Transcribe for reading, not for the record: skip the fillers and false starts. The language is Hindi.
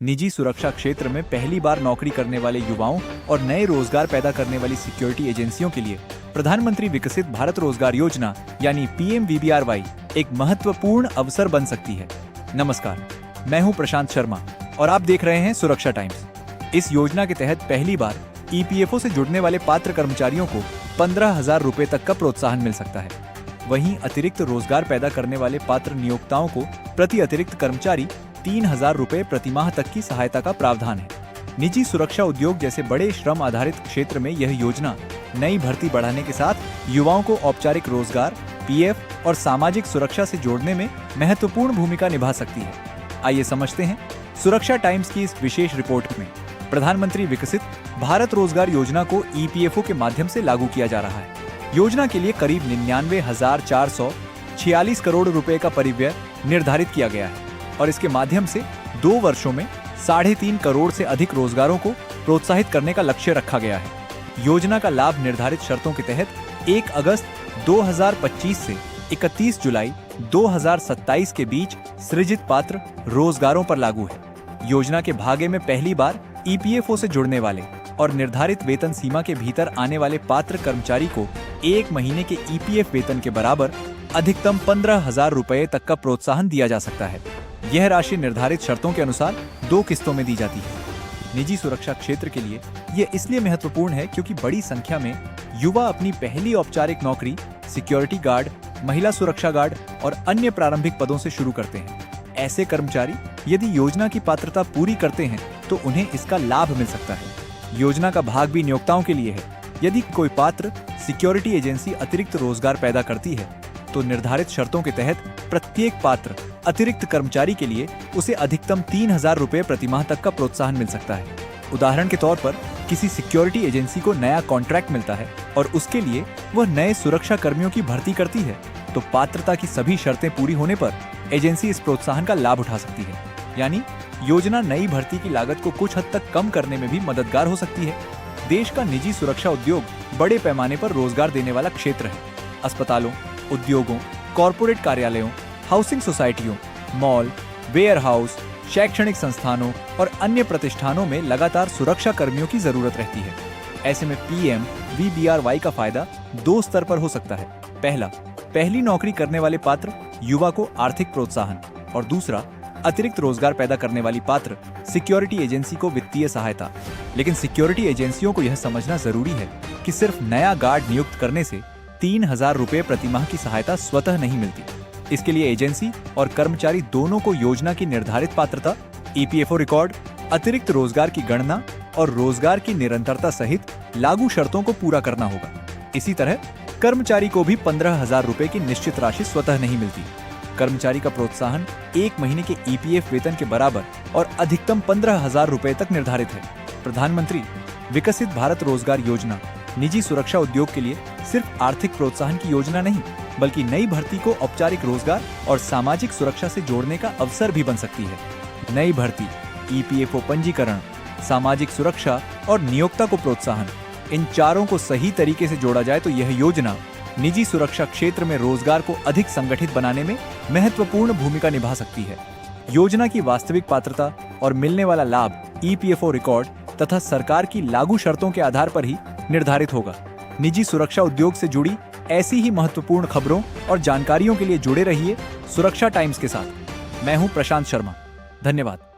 निजी सुरक्षा क्षेत्र में पहली बार नौकरी करने वाले युवाओं और नए रोजगार पैदा करने वाली सिक्योरिटी एजेंसियों के लिए प्रधानमंत्री विकसित भारत रोजगार योजना यानी PMVBRY एक महत्वपूर्ण अवसर बन सकती है। नमस्कार, मैं हूं प्रशांत शर्मा और आप देख रहे हैं सुरक्षा टाइम्स। इस योजना के तहत पहली बार EPFO से जुड़ने वाले पात्र कर्मचारियों को 15,000 रुपए तक का प्रोत्साहन मिल सकता है। वहीं अतिरिक्त रोजगार पैदा करने वाले पात्र नियोक्ताओं को प्रति अतिरिक्त कर्मचारी 3,000 रुपए प्रतिमाह तक की सहायता का प्रावधान है। निजी सुरक्षा उद्योग जैसे बड़े श्रम आधारित क्षेत्र में यह योजना नई भर्ती बढ़ाने के साथ युवाओं को औपचारिक रोजगार, PF और सामाजिक सुरक्षा से जोड़ने में महत्वपूर्ण भूमिका निभा सकती है। आइए समझते हैं सुरक्षा टाइम्स की इस विशेष रिपोर्ट में। प्रधानमंत्री विकसित भारत रोजगार योजना को EPFO के माध्यम से लागू किया जा रहा है। योजना के लिए करीब 99,446 करोड़ रुपए का परिव्यय निर्धारित किया गया है और इसके माध्यम से 2 वर्षों में 3.5 करोड़ से अधिक रोजगारों को प्रोत्साहित करने का लक्ष्य रखा गया है। योजना का लाभ निर्धारित शर्तों के तहत 1 अगस्त 2025 से 31 जुलाई 2027 के बीच सृजित पात्र रोजगारों पर लागू है। योजना के भागे में पहली बार EPFO से जुड़ने वाले और निर्धारित वेतन सीमा के भीतर आने वाले पात्र कर्मचारी को 1 महीने के EPF वेतन के बराबर अधिकतम 15,000 रुपए तक का प्रोत्साहन दिया जा सकता है। यह राशि निर्धारित शर्तों के अनुसार 2 किस्तों में दी जाती है। निजी सुरक्षा क्षेत्र के लिए यह इसलिए महत्वपूर्ण है क्योंकि बड़ी संख्या में युवा अपनी पहली औपचारिक नौकरी सिक्योरिटी गार्ड, महिला सुरक्षा गार्ड और अन्य प्रारंभिक पदों से शुरू करते हैं। ऐसे कर्मचारी यदि योजना की पात्रता पूरी करते हैं तो उन्हें इसका लाभ मिल सकता है। योजना का भाग भी नियोक्ताओं के लिए है। यदि कोई पात्र सिक्योरिटी एजेंसी अतिरिक्त रोजगार पैदा करती है तो निर्धारित शर्तों के तहत प्रत्येक पात्र अतिरिक्त कर्मचारी के लिए उसे अधिकतम 3,000 रुपए प्रतिमाह तक का प्रोत्साहन मिल सकता है। उदाहरण के तौर पर किसी सिक्योरिटी एजेंसी को नया कॉन्ट्रैक्ट मिलता है और उसके लिए वह नए सुरक्षा कर्मियों की भर्ती करती है तो पात्रता की सभी शर्तें पूरी होने पर एजेंसी इस प्रोत्साहन का लाभ उठा सकती है। यानी योजना नई भर्ती की लागत को कुछ हद तक कम करने में भी मददगार हो सकती है। देश का निजी सुरक्षा उद्योग बड़े पैमाने पर रोजगार देने वाला क्षेत्र है। अस्पतालों, उद्योगों, कॉरपोरेट कार्यालयों, हाउसिंग सोसाइटियों, मॉल, वेयर हाउस, शैक्षणिक संस्थानों और अन्य प्रतिष्ठानों में लगातार सुरक्षा कर्मियों की जरूरत रहती है। ऐसे में PMVBRY का फायदा 2 स्तर पर हो सकता है। पहला, पहली नौकरी करने वाले पात्र युवा को आर्थिक प्रोत्साहन और दूसरा, अतिरिक्त रोजगार पैदा करने वाली पात्र सिक्योरिटी एजेंसी को वित्तीय सहायता। लेकिन सिक्योरिटी एजेंसियों को यह समझना जरूरी है कि सिर्फ नया गार्ड नियुक्त करने से 3,000 रुपए प्रतिमाह की सहायता स्वतः नहीं मिलती। इसके लिए एजेंसी और कर्मचारी दोनों को योजना की निर्धारित पात्रता, EPFO रिकॉर्ड, अतिरिक्त रोजगार की गणना और रोजगार की निरंतरता सहित लागू शर्तों को पूरा करना होगा। इसी तरह कर्मचारी को भी 15,000 रुपए की निश्चित राशि स्वतः नहीं मिलती। कर्मचारी का प्रोत्साहन 1 महीने के EPF वेतन के बराबर और अधिकतम 15,000 रुपए तक निर्धारित है। प्रधानमंत्री विकसित भारत रोजगार योजना निजी सुरक्षा उद्योग के लिए सिर्फ आर्थिक प्रोत्साहन की योजना नहीं, बल्कि नई भर्ती को औपचारिक रोजगार और सामाजिक सुरक्षा से जोड़ने का अवसर भी बन सकती है। नई भर्ती, EPFO पंजीकरण, सामाजिक सुरक्षा और नियोक्ता को प्रोत्साहन, इन चारों को सही तरीके से जोड़ा जाए तो यह योजना निजी सुरक्षा क्षेत्र में रोजगार को अधिक संगठित बनाने में महत्वपूर्ण भूमिका निभा सकती है। योजना की वास्तविक पात्रता और मिलने वाला लाभ EPFO रिकॉर्ड तथा सरकार की लागू शर्तों के आधार पर ही निर्धारित होगा। निजी सुरक्षा उद्योग से जुड़ी ऐसी ही महत्वपूर्ण खबरों और जानकारियों के लिए जुड़े रहिए सुरक्षा टाइम्स के साथ। मैं हूं प्रशांत शर्मा। धन्यवाद।